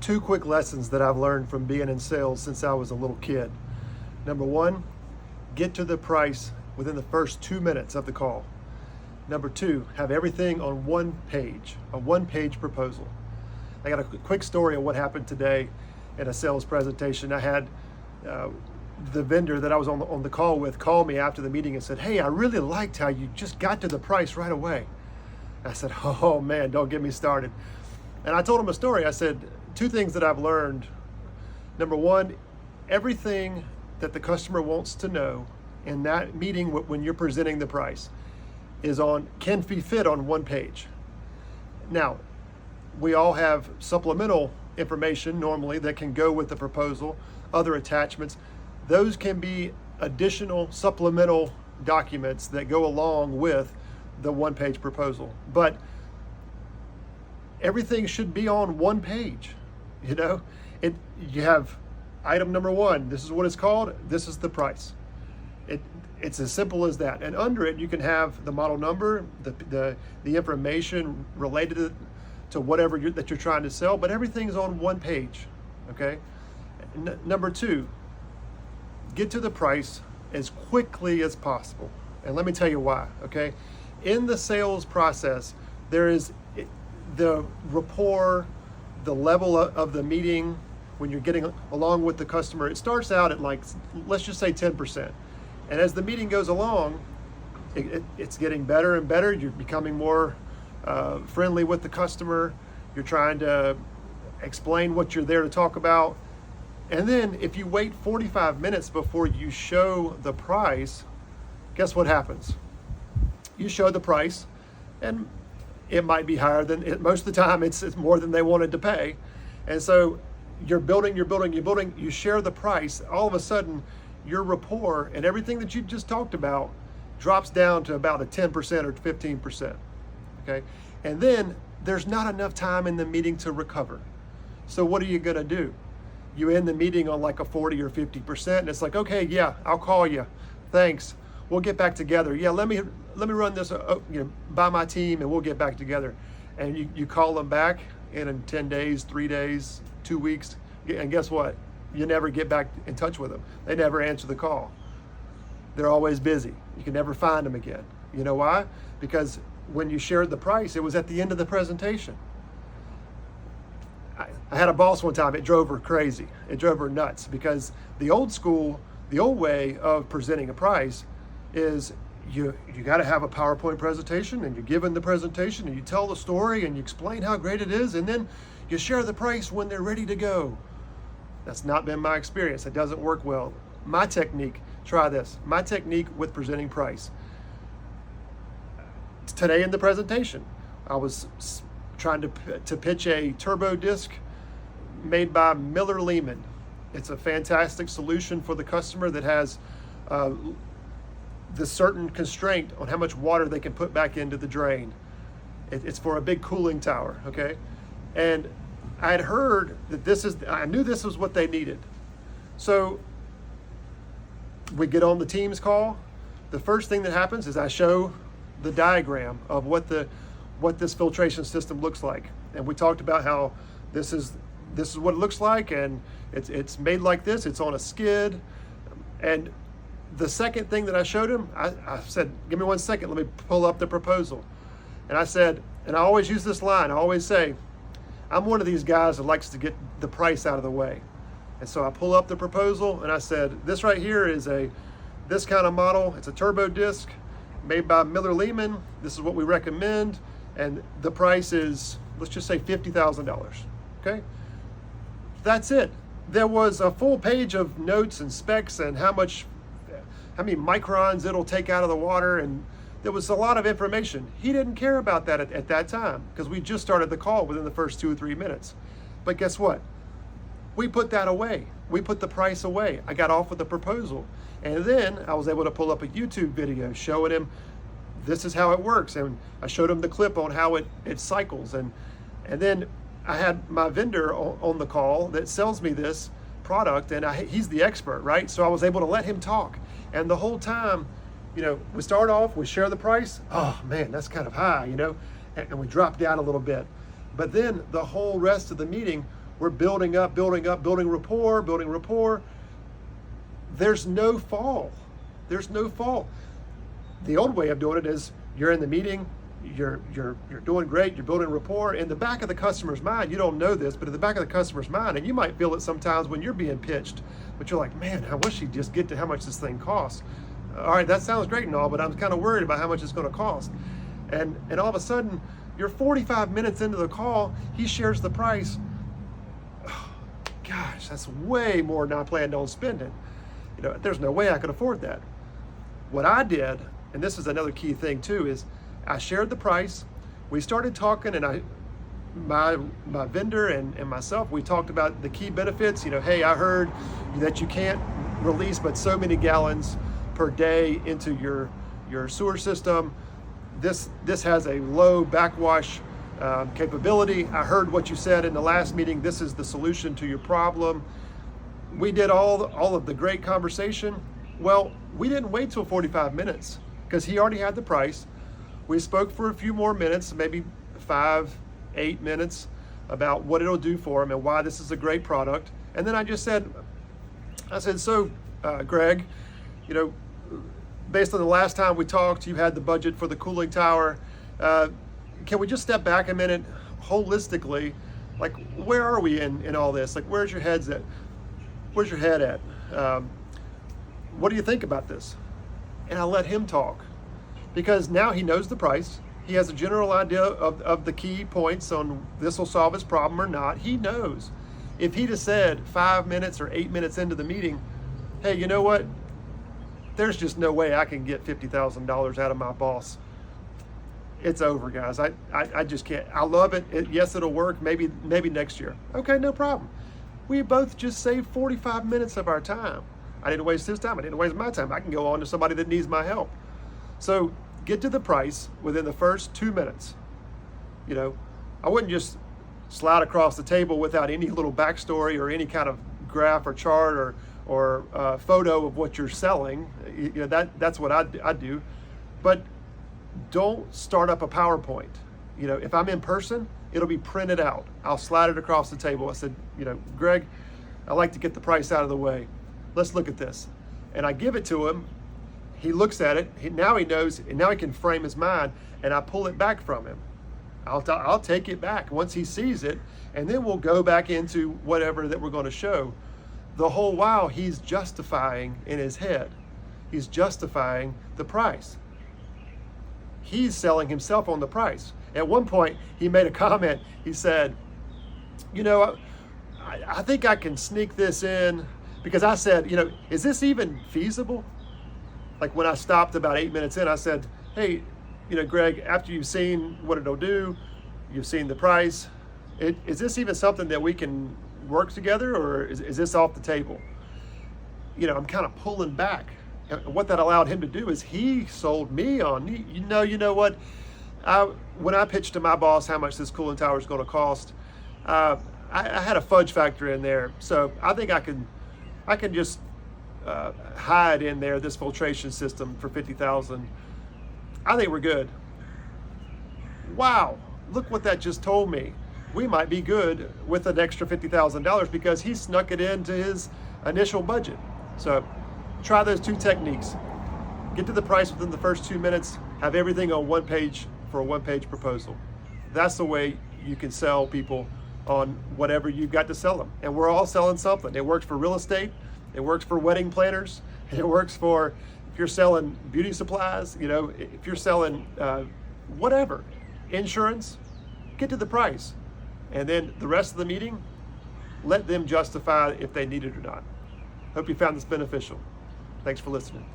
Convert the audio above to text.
two quick lessons that I've learned from being in sales since I was a little kid. Number one, get to the price within the first 2 minutes of the call. Number two, have everything on one page, a one-page proposal. I got a quick story of what happened today in a sales presentation. I had the vendor that I was on the call with call me after the meeting and said, "Hey, I really liked how you just got to the price right away." I said, "Oh man, don't get me started." And I told him a story. I said, two things that I've learned. Number one, everything that the customer wants to know in that meeting when you're presenting the price can be fit on one page. Now, we all have supplemental information normally that can go with the proposal, other attachments. Those can be additional supplemental documents that go along with the one-page proposal. But everything should be on one page. You have item number one, this is what it's called, this is the price. It's as simple as that. And under it, you can have the model number, the information related to whatever that you're trying to sell, but everything's on one page, okay? Number two, get to the price as quickly as possible. And let me tell you why, okay? In the sales process, there is the rapport, the level of the meeting when you're getting along with the customer. It starts out at let's just say 10%. And as the meeting goes along, it's getting better and better. You're becoming more friendly with the customer. You're trying to explain what you're there to talk about. And then if you wait 45 minutes before you show the price, guess what happens? You show the price, and it might be higher than it. Most of the time it's more than they wanted to pay. And so you're building, you share the price. All of a sudden, your rapport and everything that you just talked about drops down to about a 10% or 15%, okay? And then there's not enough time in the meeting to recover. So what are you gonna do? You end the meeting on like a 40 or 50%, and it's like, okay, yeah, I'll call you, thanks, we'll get back together. Yeah, let me run this by my team, and we'll get back together. And you call them back, and in 10 days, 3 days, 2 weeks, and guess what? You never get back in touch with them. They never answer the call. They're always busy. You can never find them again. You know why? Because when you shared the price, it was at the end of the presentation. I had a boss one time, it drove her crazy. It drove her nuts, because the old way of presenting a price is you got to have a PowerPoint presentation, and you're given the presentation, and you tell the story, and you explain how great it is, and then you share the price when they're ready to go. That's not been my experience. It doesn't work well. My technique, try this. My technique with presenting price. Today in the presentation, I was trying to pitch a turbo disc made by Miller Lehman. It's a fantastic solution for the customer that has the certain constraint on how much water they can put back into the drain. It's for a big cooling tower, okay? And I had heard that I knew this was what they needed. So we get on the Teams call. The first thing that happens is I show the diagram of what this filtration system looks like. And we talked about how this is what it looks like, and it's made like this, it's on a skid. And the second thing that I showed him, I said, "Give me 1 second, let me pull up the proposal." And I said, and I always use this line, I always say, I'm one of these guys that likes to get the price out of the way. And so I pull up the proposal, and I said, this right here is this kind of model. It's a turbo disc made by Miller Lehman. This is what we recommend. And the price is, let's just say $50,000, okay? That's it. There was a full page of notes and specs and how many microns it'll take out of the water, and there was a lot of information. He didn't care about that at that time, because we just started the call within the first 2 or 3 minutes. But guess what? We put that away. We put the price away. I got off with the proposal. And then I was able to pull up a YouTube video showing him this is how it works. And I showed him the clip on how it cycles. And then I had my vendor on the call that sells me this product, and he's the expert, right? So I was able to let him talk. And the whole time, we start off, we share the price. Oh man, that's kind of high, and we drop down a little bit. But then the whole rest of the meeting, We're building up, building up, building rapport, building rapport. There's no fall. There's no fall. The old way of doing it is you're in the meeting, you're doing great, you're building rapport. In the back of the customer's mind, you don't know this, but in the back of the customer's mind, and you might feel it sometimes when you're being pitched, but you're like, man, I wish he'd just get to how much this thing costs. All right, that sounds great and all, but I'm kind of worried about how much it's going to cost. And all of a sudden, you're 45 minutes into the call, he shares the price. Oh, gosh, that's way more than I planned on spending. You know, there's no way I could afford that. What I did, and this is another key thing too, is I shared the price. We started talking, and my vendor and myself, we talked about the key benefits. You know, hey, I heard that you can't release but so many gallons per day into your sewer system. This has a low backwash capability. I heard what you said in the last meeting. This is the solution to your problem. We did all of the great conversation. Well, we didn't wait till 45 minutes because he already had the price. We spoke for a few more minutes, maybe 5-8 minutes, about what it'll do for him and why this is a great product. And then I said, so Greg, you know, based on the last time we talked, you had the budget for the cooling tower. Can we just step back a minute holistically? Like, where are we in all this? Like, where's your head at? What do you think about this? And I let him talk, because now he knows the price. He has a general idea of the key points on this will solve his problem or not. He knows. If he'd have said 5 minutes or 8 minutes into the meeting, hey, you know what? There's just no way I can get $50,000 out of my boss. It's over, guys. I just can't. I love it. Yes, it'll work. Maybe next year. Okay, no problem. We both just saved 45 minutes of our time. I didn't waste his time. I didn't waste my time. I can go on to somebody that needs my help. So get to the price within the first 2 minutes. You know, I wouldn't just slide across the table without any little backstory or any kind of graph or chart or photo of what you're selling. You know, that's what I do. But don't start up a PowerPoint. You know, if I'm in person, it'll be printed out. I'll slide it across the table. I said, you know, Greg, I like to get the price out of the way. Let's look at this. And I give it to him. He looks at it. Now he knows, and now he can frame his mind, and I pull it back from him. I'll take it back once he sees it, and then we'll go back into whatever that we're going to show. The whole while, he's justifying in his head. He's justifying the price. He's selling himself on the price. At one point, he made a comment. He said, you know, I think I can sneak this in, because I said, you know, is this even feasible? Like, when I stopped about 8 minutes in, I said, hey, you know, Greg, after you've seen what it'll do, you've seen the price, is this even something that we can work together, or is this off the table? You know, I'm kind of pulling back. And what that allowed him to do is he sold me on, you know what? When I pitched to my boss how much this cooling tower is going to cost, I had a fudge factor in there. So I think I can just hide in there this filtration system for $50,000. I think we're good. Wow, look what that just told me. We might be good with an extra $50,000 because he snuck it into his initial budget. So try those two techniques. Get to the price within the first 2 minutes, have everything on one page for a one-page proposal. That's the way you can sell people on whatever you've got to sell them. And we're all selling something. It works for real estate, it works for wedding planners, it works for if you're selling beauty supplies, you know, if you're selling whatever, insurance. Get to the price. And then the rest of the meeting, let them justify if they need it or not. Hope you found this beneficial. Thanks for listening.